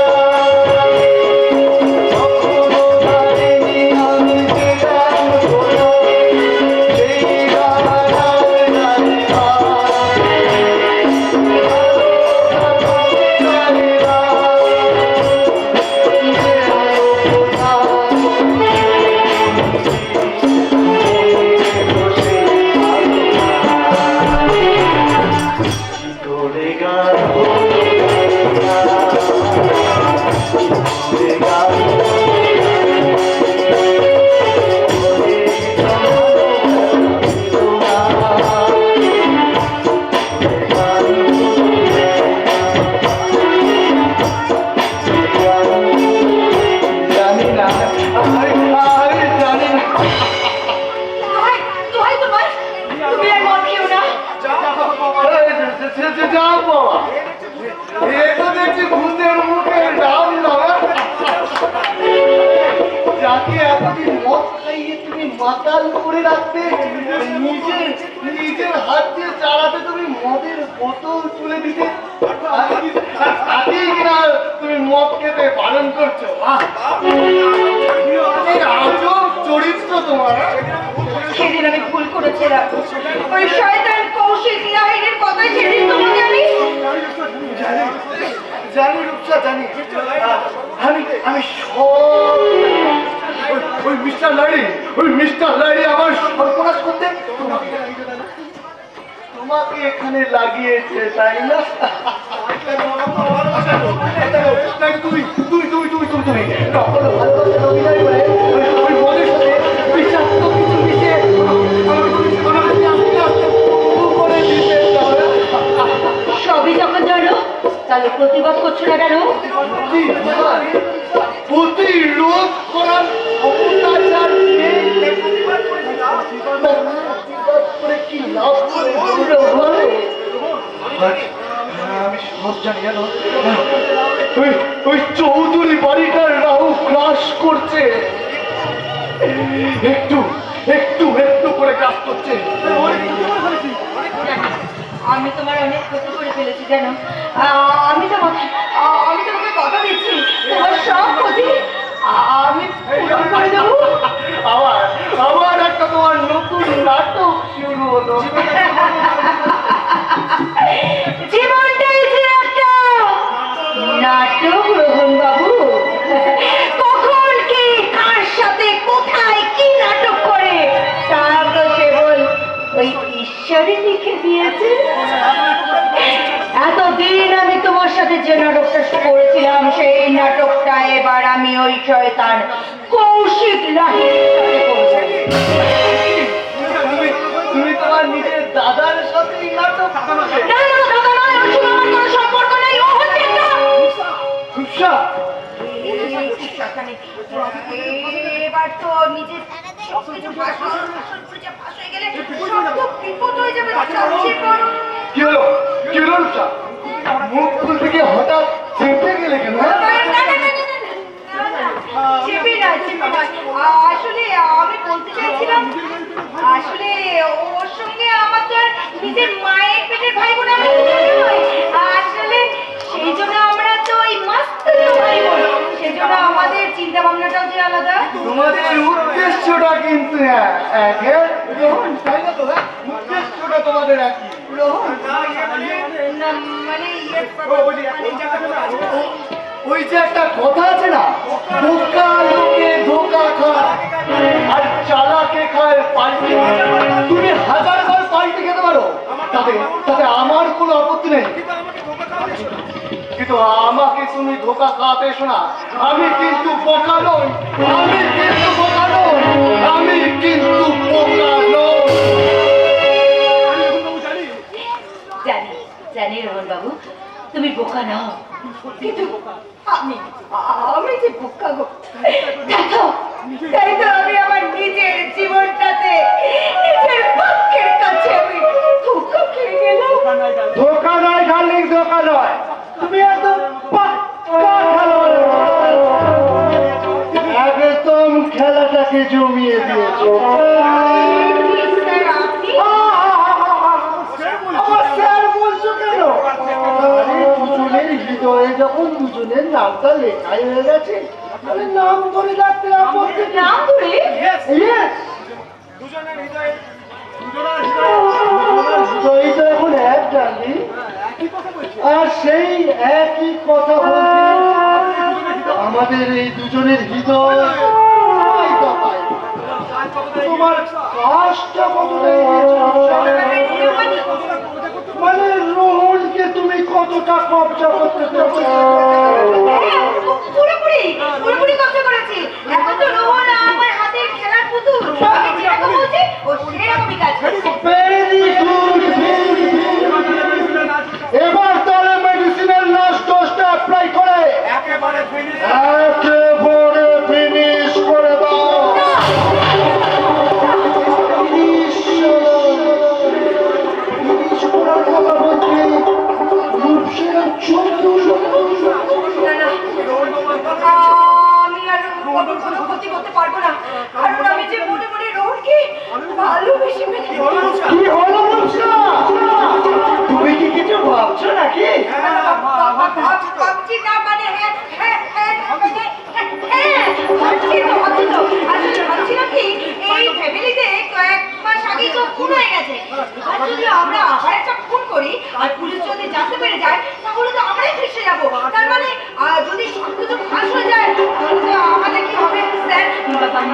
কখনো গাইনি আমি যে গান কোথাও, সেই গান আর গাই না। জানি না, আমি জানি না। দোহাই দোহাই তোমার, তুমি আর মদ খেও না। যাও বাবা, এ তো দেখছি ভূতের মুখে নাম নয়। যাকে এতদিন মদ খাইয়ে তুমি মাতাল করে রাখতে, নিজের হাত দিয়ে চালাতে তুমি মদের বোতল তুলে দিতে, তাকেই কিনা তুমি মদ খেতে পালন করছো। আজব চরিত্র তোমার। সেদিন আমি ভুল করেছিলাম, ওই শয়তান কৌশিক লাহিড়ির কথাই সেদিন তোমাকে আমি জানি রূপসা, জানি। আমি সব ওই মিস্টার লাইরি আমার সর্বনাশ করতে তোমাকে এখানে লাগিয়েছে, তাই না? তুমি কখনো ভালোবাসার অভিনয় করে ওই মদের সাথে বিষাক্ত কিছু মিশিয়ে আমাকে আস্তে আস্তে করে দিতে চাও না? সবই যখন জানো, তাহলে প্রতিবাদ করছো না কেন? প্রতিরোধ করার অপপ্রচার করে কি লাভ করে আমি সব জানি জানো। ওই চৌধুরী বাড়িটার রাহু গ্রাস করছে, একটু একটু একটু করে গ্রাস করছে। আমি তোমার অনেক ক্ষতি করে ফেলেছি জানো। আমি তোমাকে কথা দিচ্ছি, তোমার সব ক্ষতি আমি পূরণ করে দেবো। আবার একটা তোমার নতুন নাটক শুরু হলো। জীবনটাই যে একটা নাটক রোহন বাবু। কখন কি কার সাথে কোথায় কি নাটক করে তা তো কেবল ওই ঈশ্বরই লিখে দিয়েছে। এতদিন আমি তোমার সাথে যে নাটকটা করেছিলাম, সেই নাটকটা এবার আমি ওই শয়তান কৌশিক লাহিড়ির সাথে করব। তুমি তোমার নিজের দাদার সাথে নাটক করবে? না না দাদা নয়, ওর সঙ্গে আমার কোনো সম্পর্ক নেই। ও হচ্ছে একটা রূপসা, এবার তো নিজের সবকিছু ফাঁস হয়ে গেলে সব তো বিপদ হয়ে যাবে। যাচ্ছি বড়। কি হলো রূপসা? মুখ খুলতে গিয়ে হঠাৎ চেপে গেলে কেন? চেপে না। আসলে আমি বলতে চাইছিলাম, আসলে ওর সঙ্গে আমার তো আর নিজের মায়ের পেটের ভাই বোন আমি নয়। আসলে সেই জন্য আমরা তো ওই মাস্ত ভাই বোন, সেই জন্য আমাদের চিন্তা ভাবনাটাও যে আলাদা। তোমাদের উদ্দেশ্যটা কিন্তু এক, তাই না? তো উদ্দেশ্যটা তোমাদের একই। ওই যে একটা কথা আছে না, বোকা লোকে ধোকা খায় আর চালাকে খায় পাল্টি। তুমি 1000 বার পাল্টি খেতে পারো, তাতে আমার কোনো আপত্তি নেই, কিন্তু আমাকে তুমি ধোকা খাওয়াতে এসো না। আমি কিন্তু বোকা নই, আমি কিন্তু বোকা নই। জানি রোহন বাবু, তুমি বোকা নাও, কিন্তু আমি যে বোকা গো। দেখো তাই তো আমি আমার নিজের জীবনটাতে নিজের পক্ষের কাছে আমি ধোঁকা খেয়ে গেলাম। ধোকা নয় ডার্লিং, ধোকা নয়, তুমি একদম পাক্কা খেলোয়াড়, একদম খেলাটাকে জমিয়ে দিয়েছো। স্যার, আপনি আমার স্যার বলছো কেন? আরে দুজনের হৃদয়ে যখন দুজনের নামটা লেখাই হয়ে গেছে, তাহলে নাম ধরে ডাকতে আপত্তি কি? নাম ধরে Yes! দুজনের হৃদয় তো এখন এক ডালি, আর সেই একই কথা বলতে আমাদের এই দুজনের হৃদয় দফায় দফায়। তোমার কাজটা কতটা মানে রোহনকে তুমি কতটা কবজা করতে পেরেছো? পুরোপুরি পুরোপুরি কবজা করেছি। এখন তো রোহন আমার হাতের খেলার পুতুল, আমি যেরকম বলছি ও সেরকমই কাজ করছে। ভেরি গুড, এবার তাহলে মেডিসিনের লাস্ট ডোজটা অ্যাপ্লাই করে একেবারে ফিনিশ করে দাও। ফিনিশ করার কথা বলছি, রূপসেনার চোখ না, না, আমি আর রোহনের কোনো ক্ষতি করতে পারবো না, কারণ আমি যে মনে মনে রোহনকে ভালোবেসে ফেলেছি। কি হলো রূপসা? তুমি কি কিছু ভাবছো নাকি? ভাবছি না মানে ভাবছি তো আসলে ভাবছিলাম কি, এই ফ্যামিলিতে কয়েক মাস আগেই তো খুন হয়ে গেছে, আর যদি আমরা আবার একটা খুন করি আর পুলিশ যদি জানতে পেরে যায় তাহলে তো আমরাই ফেসে যাবো। তার মানে যদি সবকিছু ফাঁস হয়ে যায় তাহলে তো আমাদের কি হবে স্যার?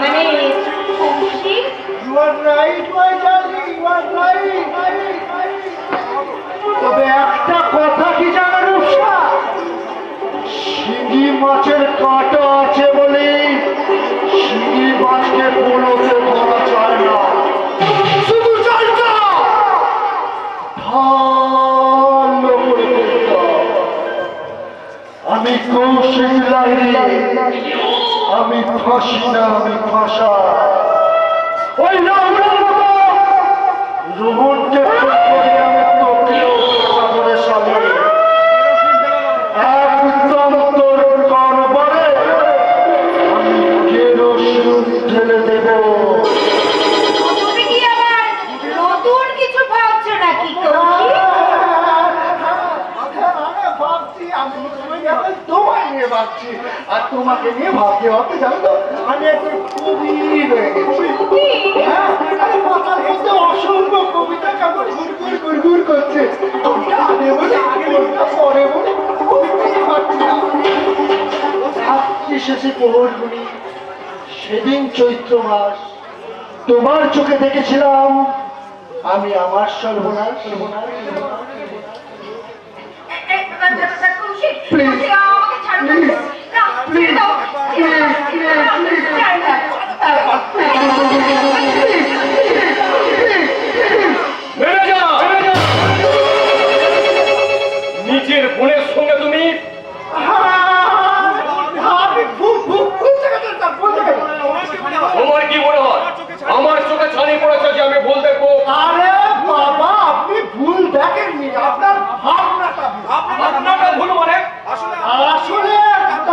মানে Kaushik, You are right, my darling, you are right. তবে একটা কথা কি জানো রূপসা, শিঙি মাছের কাঁটা আছে বলে শিঙি মাছকে পোলোতে ধরা যায় না, শুধু জালটা ভালো করে দেখতে হবে। আমি কৌশিক লাহিড়ী, আমি ফাঁসি না, আমি ফাঁসা। ওই রামরার মতো রোহনকে খুন করে আমি তোকেও সাগরে সামনে একদম তোর কারবারে আমি কেরোসিন ঢেলে দেব। তুমি কি আবার নতুন কিছু ভাবছো নাকি কৌশিক? ভাবছি আমি তোমায় নিয়ে ভাবছি, আর তোমাকে নিয়ে ভাবতে ভাবতে জানো তো আমি একটু কবি হয়ে গেছি। হ্যাঁ, আরে মাথার মধ্যে অসংখ্য কবিতা কেমন ঘুরঘুর করছে, কোনটা আগে বলে কোনটা পরে বলে বুঝতেই পারছি না। রাত্রি শেষে প্রহর গুনি, সেদিন চৈত্র মাস, তোমার চোখে দেখেছিলাম আমি আমার সর্বনাশ। কৌশিক, Please. আমাকে ছাড়ো না। Please. না, ছেড়ে দাও। ছাড়ো না। মেরে যা, মেরে যা। নিজের বোনের সঙ্গে তুমি আমি ভুল জায়গাটা তোমার কি মনে হয় আমার চোখে ছানি পড়েছে যে আমি ভুল দেখবো? আরে বাবা, আপনি ভুল দেখেননি, আপনার ভাবনাটা আপনারা ভুল মানে আসলে আমরা তো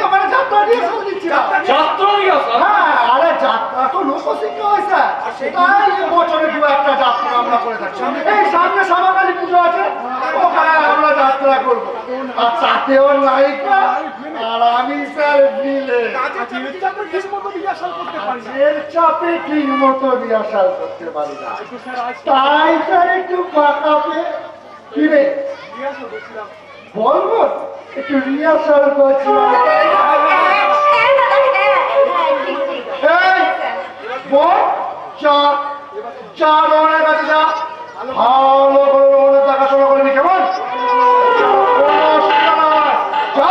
আমার যাত্রা দিয়ে দিচ্ছিলাম। যাত্রাই আসা। হ্যাঁ, আরে যাত্রা তো লোকশিক্ষা হয়েছে, তাই বছরে দু একটা যাত্রা আমরা করে থাকছি। এই সামনে সামাকালী পুজো আছে, ওখানে আমরা যাত্রা করবো, আর তাতেও নায়িকা আর আমি স্যার মিলে কাজের চাপে ঠিক মতো রিহার্সাল করতে পারি না, তাই স্যার একটু পাকাবে। কি রে বলবো, একটু রিহার্সাল করছিলাম। এই বল, চা রোহনের কাছে যা, ভালো করে রোহনের দেখাশোনা করবি, কেমন? যা।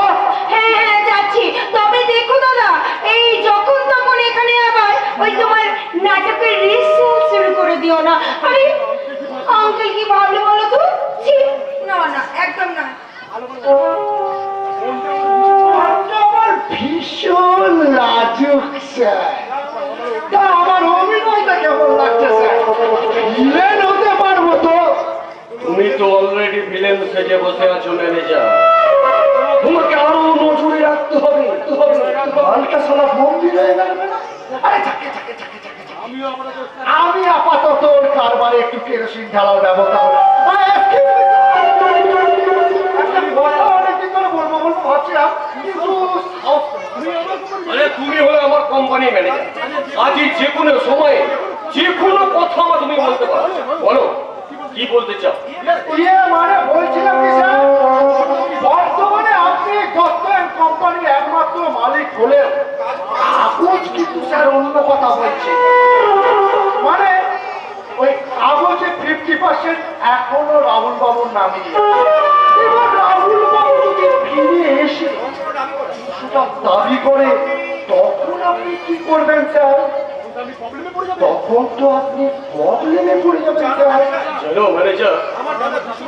হ্যাঁ, যাচ্ছি। তবে দেখো দাদা, এই যখন তখন এখানে আবার ওই তোমার নাটকের রিহার্সাল শুরু করে দিও না। আরে আঙ্কেল কি ভাবলে বলো তো? ছি, না না, একদম না। আমার ভীষণ ভীষণ লাজুক স্যার। তা আমার অভিনয়টা কেমন লাগছে স্যার? ভিলেন হতে পারবো তো? তুমি তো অলরেডি ভিলেন সেজে বসে আছো ম্যানেজার। তোমাকে আরো নজরে রাখতে হবে। মালটা শালা বন্দি হয়ে গেল না? আরে থাকে। আমি আপাতত ওর কারবারে একটু কেরোসিন ঢালার ব্যবস্থা করি। অনেকদিন ধরে বলবো ভাবছিলাম, কিন্তু সাহস নেই। আরে তুমি হলে আমার কোম্পানি ম্যানেজার। আজই যে কোনো সময়ে যে কোনো কথা তুমি বলতে পারো। বলো কি বলতে চাও? মানে বলছিলাম কি স্যার, বর্তমানে আপনি গভর্নমেন্ট কোম্পানির একমাত্র মালিক হলে কাগজ কিন্তু স্যার অন্য কথা বলছে। মানে ওই কাগজে 50% এখনো রাহুল বাবুর নামে। এবার রাহুল বাবু যদি ফিরে এসে সেটা দাবি করে তখন আপনি কি করবেন স্যার? তখন তো আপনি প্রবলেমে পড়ে যাবেন স্যার। চলো ম্যানেজার,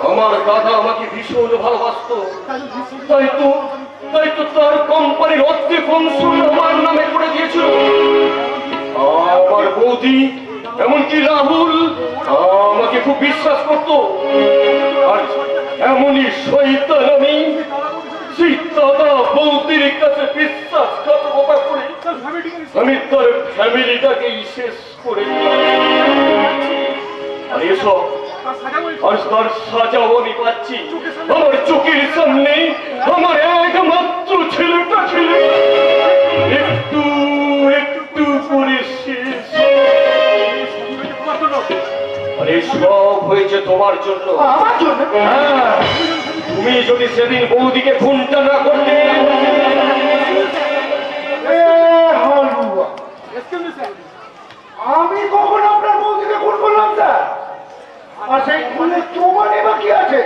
আমার দাদা আমাকে ভীষণ ভালোবাসতো। তাই তো তার কোম্পানির অর্ধেক অংশ আমার নামে করে দিয়েছিল। আমার বৌদি এমনকি রাহুল আমাকে খুব বিশ্বাস করতো। আর এমনই শয়তান আমি সেই দাদা বৌদির কাছে বিশ্বাসঘাতকতা করে আমি তার ফ্যামিলিটাকেই শেষ করে দিলাম। আর এসব আর তার সাজাও আমি পাচ্ছি আমার চোখের সামনে। আমার একমাত্র ছেলেটা ছেলে একটু একটু করে শেষ। আর এসব হয়েছে তোমার জন্য। আমার জন্য? হ্যাঁ, তুমি যদি সেদিন বৌদিকে ফোনটা না করতে। হালুয়া, আমি কখন আপনার বৌদিকে খুন করলাম স্যার? আর সেই খুনের প্রমাণে বা কি আছে?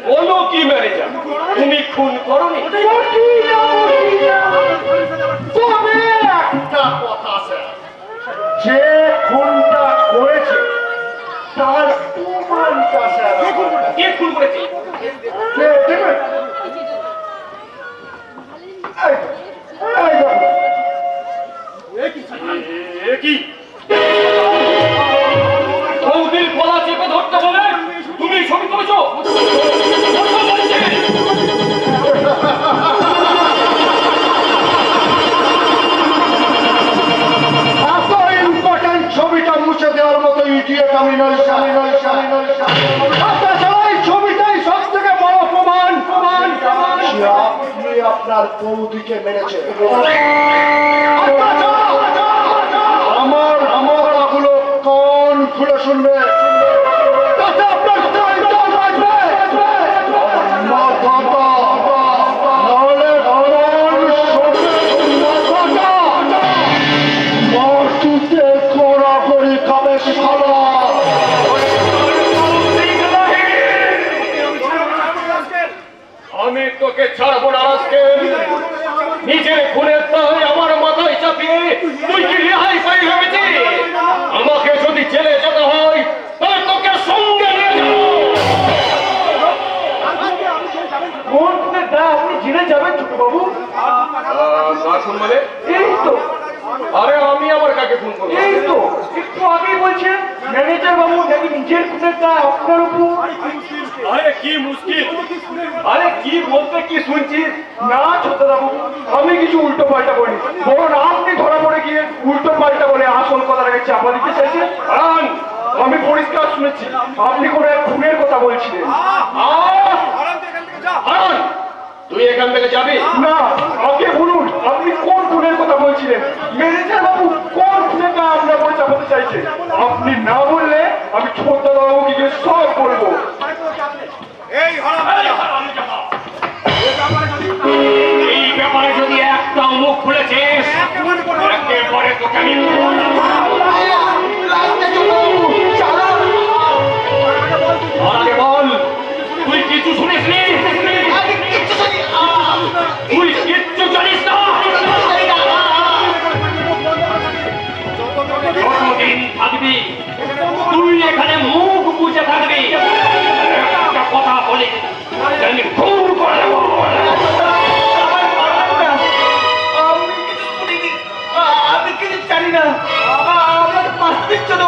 বলো কি ম্যানেজার, তুমি খুন করনি? তবে একটা কথা স্যার, যে খুনটা করেছে তার প্রমাণটা স্যার কে খুন করেছে? দেখবেন। কি বৌদির গলা চেপে ধরতে বলে তুমি ছবি তুলেছো? এত ইম্পর্টেন্ট ছবিটা মুছে দেওয়ার মতো ইডিয়েট আমি নই। এই ছবিটাই সব থেকে বড় প্রমাণ যে আপনি আপনার বৌদিকে মেরেছে। আমার কথাগুলো কান খুলে শুনবে, তাতে আপনার বাঁচবে। মাটিতে কড়া করে খাবে সালা। আমি তোকে ছাড়বো না আজকে। নিজের খুনের দায় আমার মাথায় চাপিয়ে তুই কি রেহাই পাই ভেবেছি? আমাকে যদি জেলে যেতে হয় তাহলে তোকে সঙ্গে নিয়ে যাবো। কোন খুনের দায় আপনি জেনে যাবেন ছোট বাবু? না শুন মানে? এই তো আরে আমি আমার কাকে ফোন করবো? একটু আগেই বলছেন ম্যানেজার বাবু নাকি নিজের খুনের দায় আপনার উপর। আরে কি মুশকিল, আরে কি বলতে কি শুনছিস? না ছোট বাবু, আমি কিছু উল্টো পাল্টা বলি, বরং আপনি ধরা পড়ে গিয়ে উল্টো পাল্টা বলে আসল কথাটাকে চাপা দিতে চাইছেন। হারান, আমি পরিষ্কার শুনেছি আপনি কোনো এক খুনের কথা বলছিলেন। হারান, তুই এখান থেকে যাবি না, আগে বলুন আপনি কোন খুনের কথা বলছিলেন? ম্যানেজার বাবু কোন খুনেটা আপনার উপর চাপাতে চাইছে? আপনি না বললে আমি ছোটদা বাবুকে গিয়ে সব বলবো। এই ব্যাপারে যদি একটা মুখ খুলেছিস একেবারে তোকে আমি আর আগে বল, তুই কিছু শুনিস নি? তুই কিচ্ছু জানিস না? যতদিন থাকবি তুই এখানে মুখ বুঝে থাকবি। একটা কথা বলি, আমি খুন করে দেবো। আপনি না, আমাকে পাশ দিচ্ছ না,